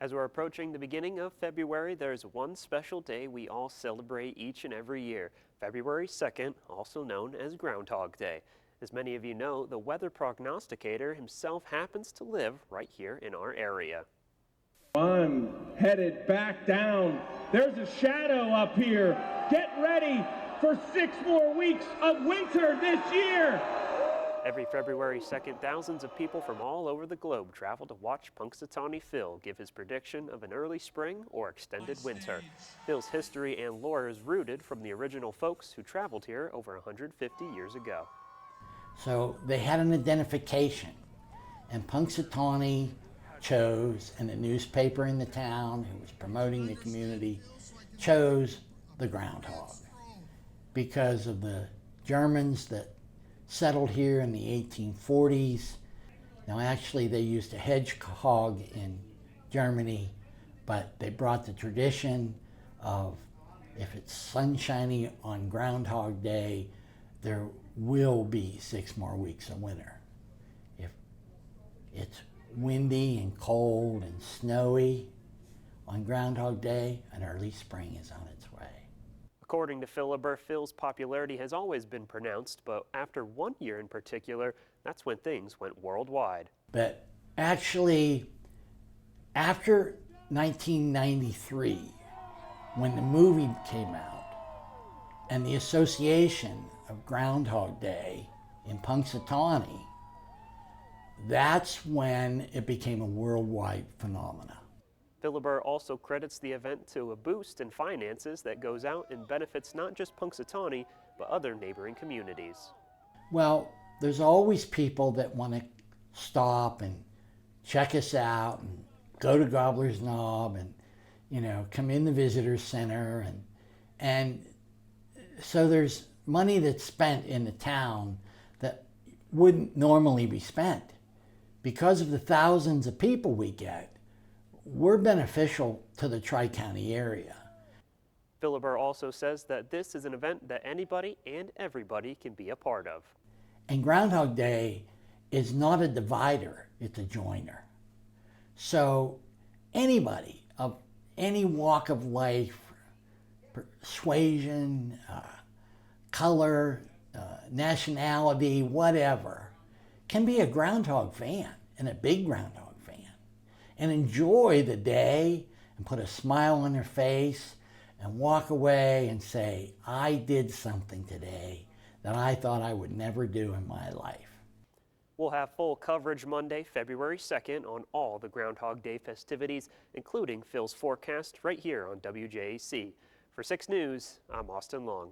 As we're approaching the beginning of February, there's one special day we all celebrate each and every year, February 2nd, also known as Groundhog Day. As many of you know, the weather prognosticator himself happens to live right here in our area. I'm headed back down. There's a shadow up here. Get ready for 6 more weeks of winter this year. Every February 2nd, thousands of people from all over the globe travel to watch Punxsutawney Phil give his prediction of an early spring or extended winter. Phil's history and lore is rooted from the original folks who traveled here over 150 years ago. So they had an identification, and Punxsutawney chose, and the newspaper in the town who was promoting the community chose the groundhog because of the Germans that settled here in the 1840s. Now actually they used a hedgehog in Germany, but they brought the tradition of if it's sunshiny on Groundhog Day, there will be 6 more weeks of winter. If it's windy and cold and snowy on Groundhog Day, an early spring is on its way. According to Philibert, Phil's popularity has always been pronounced, but after one year in particular, that's when things went worldwide. But actually, after 1993, when the movie came out, and the association of Groundhog Day in Punxsutawney, that's when it became a worldwide phenomenon. Philibert also credits the event to a boost in finances that goes out and benefits not just Punxsutawney, but other neighboring communities. Well, there's always people that want to stop and check us out and go to Gobbler's Knob and, come in the visitor center. And so there's money that's spent in the town that wouldn't normally be spent. Because of the thousands of people we get, we're beneficial to the Tri-County area. Philibert also says that this is an event that anybody and everybody can be a part of. And Groundhog Day is not a divider, it's a joiner. So anybody of any walk of life, persuasion, color, nationality, whatever, can be a Groundhog fan, and a big Groundhog fan, and enjoy the day and put a smile on their face and walk away and say, I did something today that I thought I would never do in my life. We'll have full coverage Monday, February 2nd on all the Groundhog Day festivities, including Phil's forecast right here on WJAC. For 6 News, I'm Austin Long.